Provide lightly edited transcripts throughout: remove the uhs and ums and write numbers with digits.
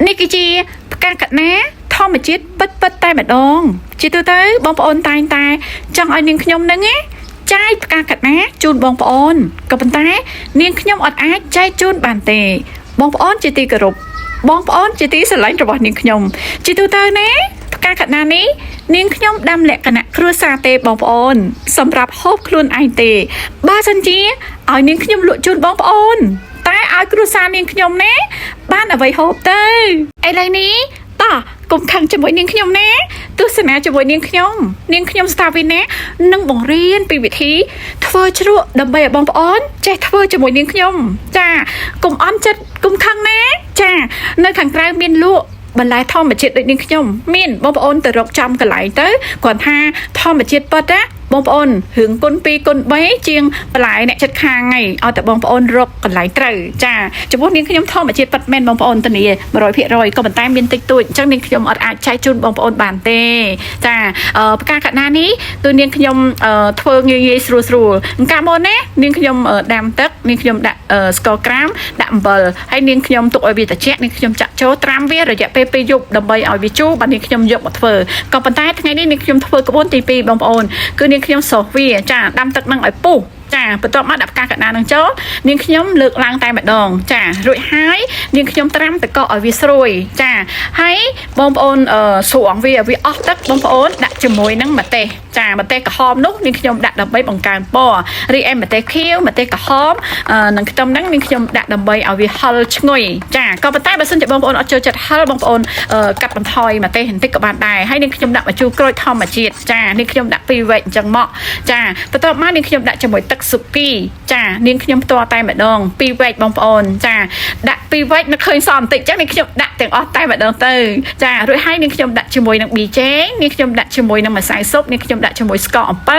នេះគឺជាផ្កាកណាធម្មជាតិពិតតែម្ដងជាទូទៅបងប្អូនតែងតែចង់ឲ្យនាងខ្ញុំហ្នឹងណាចាយផ្កាកណាជូនបងប្អូនក៏ប៉ុន្តែនាងខ្ញុំអត់អាចចែកជូនបានទេបងប្អូនជាទីគោរពបងប្អូនជាទីស្រឡាញ់របស់នាងខ្ញុំជាទូទៅណាផ្កាកណានេះនាងខ្ញុំដាំលក្ខណៈគ្រួសារទេបងប្អូនសម្រាប់ហូបខ្លួនឯងទេបើសិនជាឲ្យនាងខ្ញុំលក់ជូនបងប្អូនតែឲ្យគ្រួសារនាងខ្ញុំណាបានអ្វីហូបទៅឥឡូវនេះតោះកុំខឹងជាមួយនាងខ្ញុំណាទស្សនាជាមួយនាងខ្ញុំស្តាវីណានឹងបង្រៀនពីវិធីធ្វើជ្រក់ដើម្បីឲ្យបងប្អូនចេះធ្វើជាមួយនាងខ្ញុំចាកុំអន់ចិត្តកុំខឹងណាចានៅខាងក្រៅមានលក់បន្លែធម្មជាតិដូចនាងខ្ញុំមានបងប្អូនទៅរកចំកន្លែងទៅគាត់ថាធម្មជាតិពិតណាបងប្អូនរឿងគុណ2គុណ3ជាងបន្លែអ្នកចិត្តខាងឯងឲ្យតែបងប្អូនរកកន្លែងត្រូវចាចំពោះនាងខ្ញុំធម្មជាតិពិតមែនបងប្អូនធានា 100%ក៏ប៉ុន្តែមានតិចតួចអញ្ចឹងនាងខ្ញុំអត់អាចចែកជូនបងប្អូនបានទេចាផ្កាកណានេះគឺនាងខ្ញុំធ្វើងាយស្រួលកាលមុនណានាងខ្ញុំដាំទឹកនាងខ្ញុំដាក់ស្ករក្រាមដាក់អំបិលហើយនាងខ្ញុំទុកឲ្យវាត្រជាក់នាងខ្ញុំចាក់ចូលត្រាំវារយៈពេល2យប់ដើម្បីឲ្យវាជូរបាទនាងខ្ញុំយកមកធ្វើក៏ប៉ុន្តែថ្ងៃនេះនាងខ្ញុំធ្វើក្បួនទី2បងប្អូនគឺនាងខ្ញុំសោះវាចាដាំទឹកនឹងឲ្យពុះចាបន្ទាប់មកដាក់ផ្កាកណានឹងចូលនាងខ្ញុំលើកឡើងតែម្ដងចារួចហើយនាងខ្ញុំត្រាំទឹកកកឲ្យវាស្រួយចាហើយបងប្អូនស្រង់វាអស់ទឹកបងប្អូនដាក់ជាមួយនឹងម្ទេសចាម្ទេសក្រហមនោះនាងខ្ញុំដាក់ដើម្បីបង្កើនពណ៌រីឯម្ទេសខៀវម្ទេសក្រហមនិងខ្ទឹមហ្នឹងនាងខ្ញុំដាក់ដើម្បីឲ្យវាហឹលឈ្ងុយចាក៏ប៉ុន្តែបើសិនជាបងប្អូនអត់ចូលចិត្តហឹលបងប្អូនកាត់បន្ថយម្ទេសបន្តិចក៏បានដែរហើយនាងខ្ញុំដាក់ម្ជូរក្រូចធម្មជាតិចានាងខ្ញុំដាក់2វែកអញ្ចឹងមកចាបន្ទាប់មកនាងខ្ញុំដាក់ជាមួយទឹកស៊ុគីចានាងខ្ញុំផ្ទាល់តែម្ដង2វែកបងប្អូនចាដាក់2វែកនឹកឃើញសល់បន្តិចអញ្ចឹងនាងខ្ញុំដាក់ទាំងអស់តែម្ដងទៅចារួចហើយនាងខ្ញុំដាក់ជាមួយនឹងប៊ីចេងនាងខ្ញុំដាក់ជាមួយនឹងម្សៅស៊ុបនាងខ្ញុំដាក់ជាមួយស្ករអំពៅ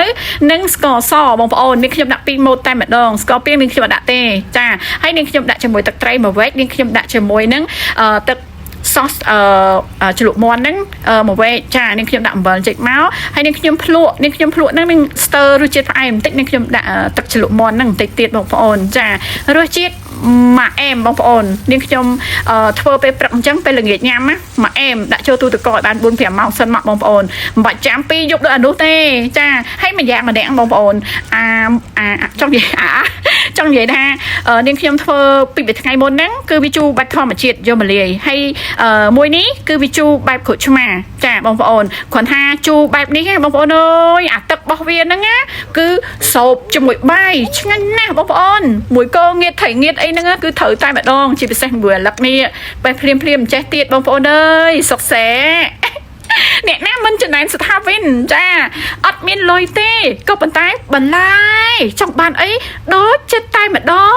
និងស្ករសបងប្អូននាងខ្ញុំដាក់2ម៉ូតតែម្ដងស្ករពីងនាងខ្ញុំដាក់ទេចាហើយនាងខ្ញុំដាក់ជាមួយទឹកត្រី1វែកនាងខ្ញុំដាក់ជាមួយនឹងទឹកសសជ្រលក់មាន់ហ្នឹង1វែកចានាងខ្ញុំដាក់អំបិលចេកមកហើយនាងខ្ញុំភ្លក់ហ្នឹងនឹងស្ទើររសជាតិផ្អែមបន្តិចនាងខ្ញុំដាក់ទឹកជ្រលក់មាន់ហ្នឹងបន្តិចទៀតបងប្អូនចារសជាតិមកអែមបងប្អូននាងខ្ញុំធ្វើពេលព្រឹកអញ្ចឹងពេលល្ងាចញ៉ាំណាមកអែមដាក់ចូលទូទឹកកកឲ្យបាន 4-5 ម៉ោងសិនមកបងប្អូនមិនបាច់ចាំ2យប់ដូចអានោះទេចាហើយម្យ៉ាងម្នាក់បងប្អូនចង់និយាយថានាងខ្ញុំធ្វើពីថ្ងៃមុនហ្នឹងគឺវាជូរបែបធម្មជាតិយកមកលាយហើយមួយនេះគឺវាជូរបែបក្រូចឆ្មាចាបងប្អូនគ្រាន់ថាជូរបែបនេះបងប្អូនអើយអាទឹករបស់វាហ្នឹងណាគឺសោបជាមួយបាយឆ្ងាញ់ណាស់បងប្អូនមួយកងៀតត្រីងៀតអីហ្នឹងគឺត្រូវតែម្ដងជាពិសេសមួយអាឡឹកនេះបែបភ្លាមចេះទៀតបងប្អូនអើយសុខសែអ្នកណាមិនចំណែនស្ថាវិនចាអត់មានលុយទេក៏ប៉ុន្តែបន្លែចង់បានអីដូចចិត្តតែម្ដង